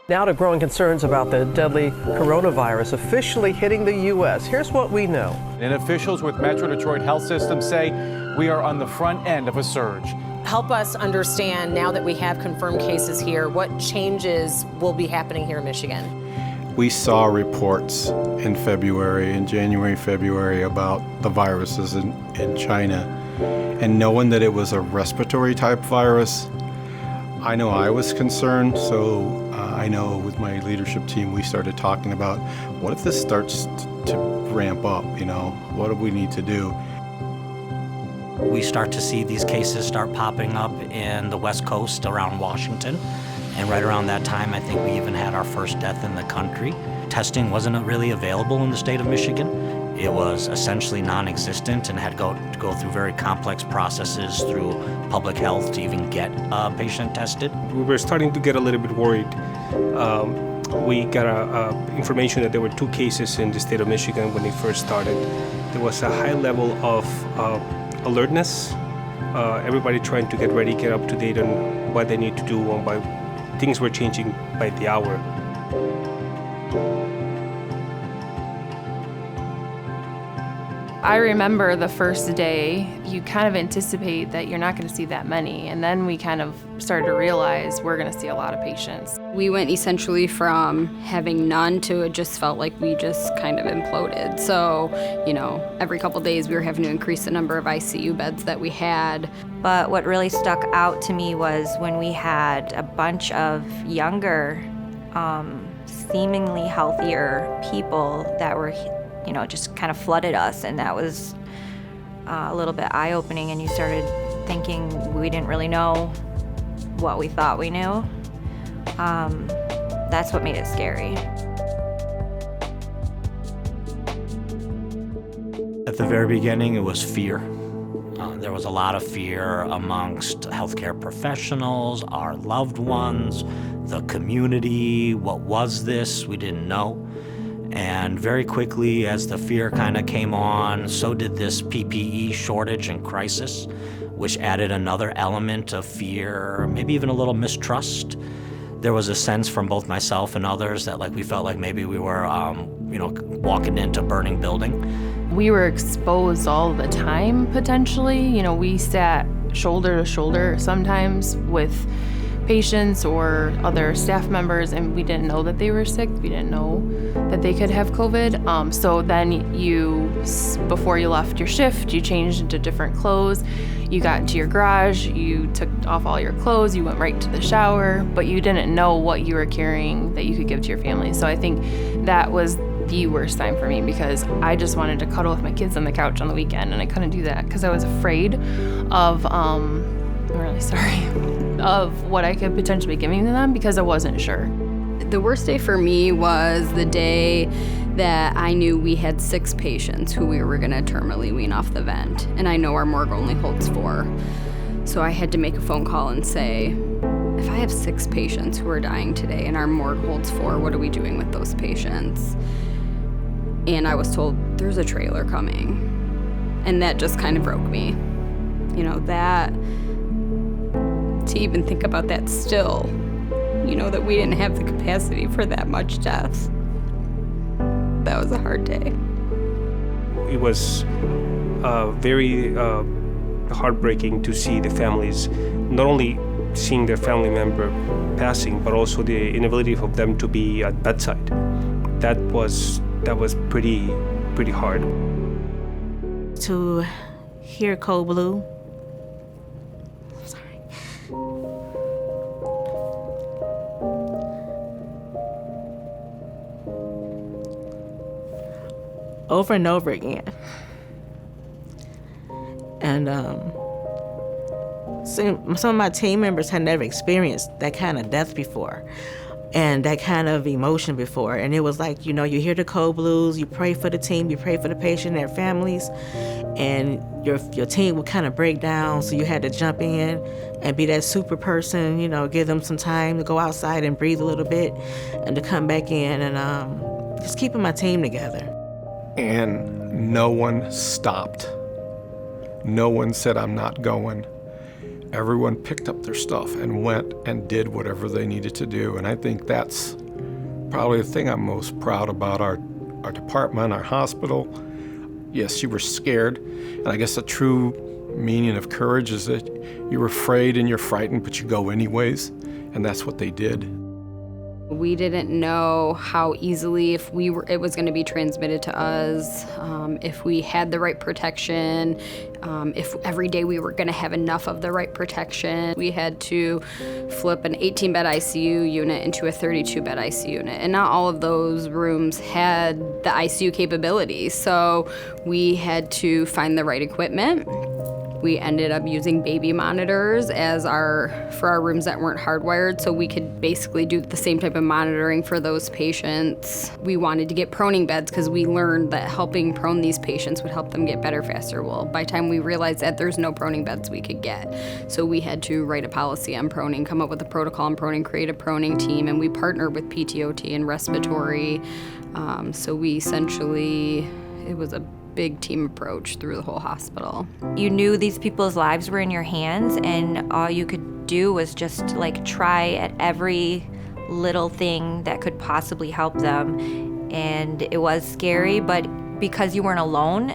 Now to growing concerns about the deadly coronavirus officially hitting the U.S. Here's what we know. And officials with Metro Detroit Health System say we are on the front end of a surge. Help us understand, now that we have confirmed cases here, what changes will be happening here in Michigan. We saw reports in January, February, about the viruses in China. And knowing that it was a respiratory type virus, I know I was concerned, so I know with my leadership team we started talking about, what if this starts to ramp up, what do we need to do? We start to see these cases start popping up in the West Coast around Washington, and right around that time I think we even had our first death in the country. Testing wasn't really available in the state of Michigan. It was essentially non-existent and had to go through very complex processes through public health to even get a patient tested. We were starting to get a little bit worried. We got information that there were 2 cases in the state of Michigan when they first started. There was a high level of alertness, everybody trying to get ready, get up to date on what they need to do, things were changing by the hour. I remember the first day, you kind of anticipate that you're not going to see that many, and then we kind of started to realize we're going to see a lot of patients. We went essentially from having none to it just felt like we just kind of imploded. So, every couple days we were having to increase the number of ICU beds that we had. But what really stuck out to me was when we had a bunch of younger, seemingly healthier people that were just kind of flooded us, and that was a little bit eye-opening, and you started thinking we didn't really know what we thought we knew. That's what made it scary. At the very beginning, it was fear. There was a lot of fear amongst healthcare professionals, our loved ones, the community. What was this? We didn't know. And very quickly, as the fear kind of came on, so did this PPE shortage and crisis, which added another element of fear, maybe even a little mistrust. There was a sense from both myself and others that we felt like maybe we were, walking into a burning building. We were exposed all the time, potentially. We sat shoulder to shoulder sometimes with patients or other staff members, and we didn't know that they were sick. We didn't know that they could have COVID. So then before you left your shift, you changed into different clothes. You got into your garage, you took off all your clothes, you went right to the shower, but you didn't know what you were carrying that you could give to your family. So I think that was the worst time for me, because I just wanted to cuddle with my kids on the couch on the weekend, and I couldn't do that because I was afraid of, I'm really sorry, of what I could potentially be giving to them, because I wasn't sure. The worst day for me was the day that I knew we had 6 patients who we were going to terminally wean off the vent, and I know our morgue only holds 4. So I had to make a phone call and say, if I have 6 patients who are dying today and our morgue holds 4, what are we doing with those patients? And I was told, there's a trailer coming. And that just kind of broke me. To even think about that still, that we didn't have the capacity for that much death. That was a hard day. It was very heartbreaking to see the families, not only seeing their family member passing, but also the inability of them to be at bedside. That was pretty hard. To hear Code Blue, over and over again. And some of my team members had never experienced that kind of death before and that kind of emotion before. And it was like, you hear the code blues, you pray for the team, you pray for the patient and their families, and your team would kind of break down, so you had to jump in and be that super person, give them some time to go outside and breathe a little bit and to come back in, and just keeping my team together. And no one stopped. No one said, I'm not going. everyone picked up their stuff and went and did whatever they needed to do. And I think that's probably the thing I'm most proud about our department, our hospital. Yes, you were scared. And I guess the true meaning of courage is that you're afraid and you're frightened, but you go anyways. And that's what they did. We didn't know how easily it was going to be transmitted to us, if we had the right protection, if every day we were going to have enough of the right protection. We had to flip an 18-bed ICU unit into a 32-bed ICU unit, and not all of those rooms had the ICU capabilities, so we had to find the right equipment. We ended up using baby monitors for our rooms that weren't hardwired, so we could basically do the same type of monitoring for those patients. We wanted to get proning beds because we learned that helping prone these patients would help them get better faster. Well, by the time we realized that there's no proning beds we could get, so we had to write a policy on proning, come up with a protocol on proning, create a proning team, and we partnered with PTOT and respiratory. So we essentially, it was a big team approach through the whole hospital. You knew these people's lives were in your hands, and all you could do was just try at every little thing that could possibly help them. And it was scary, but because you weren't alone,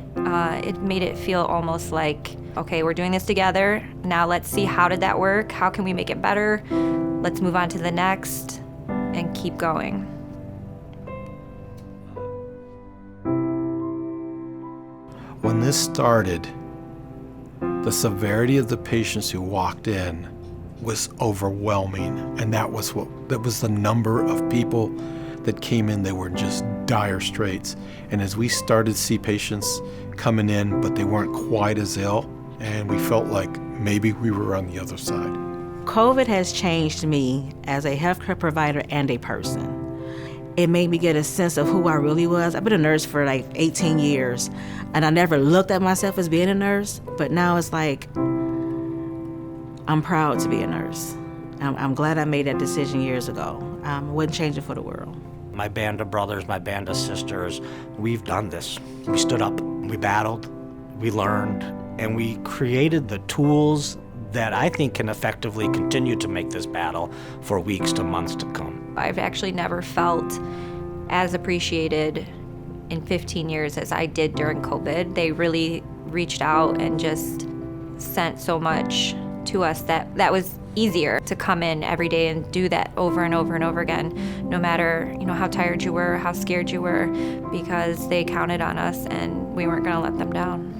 it made it feel almost like, okay, we're doing this together. Now let's see, how did that work? How can we make it better? Let's move on to the next and keep going. When this started, the severity of the patients who walked in was overwhelming, and that was the number of people that came in. They were in just dire straits. And as we started to see patients coming in, but they weren't quite as ill, and we felt like maybe we were on the other side. COVID has changed me as a healthcare provider and a person. It made me get a sense of who I really was. I've been a nurse for 18 years, and I never looked at myself as being a nurse, but now it's like, I'm proud to be a nurse. I'm glad I made that decision years ago. I wouldn't change it for the world. My band of brothers, my band of sisters, we've done this. We stood up, we battled, we learned, and we created the tools that I think can effectively continue to make this battle for weeks to months to come. I've actually never felt as appreciated in 15 years as I did during COVID. They really reached out and just sent so much to us that was easier to come in every day and do that over and over and over again, no matter how tired you were, how scared you were, because they counted on us and we weren't going to let them down.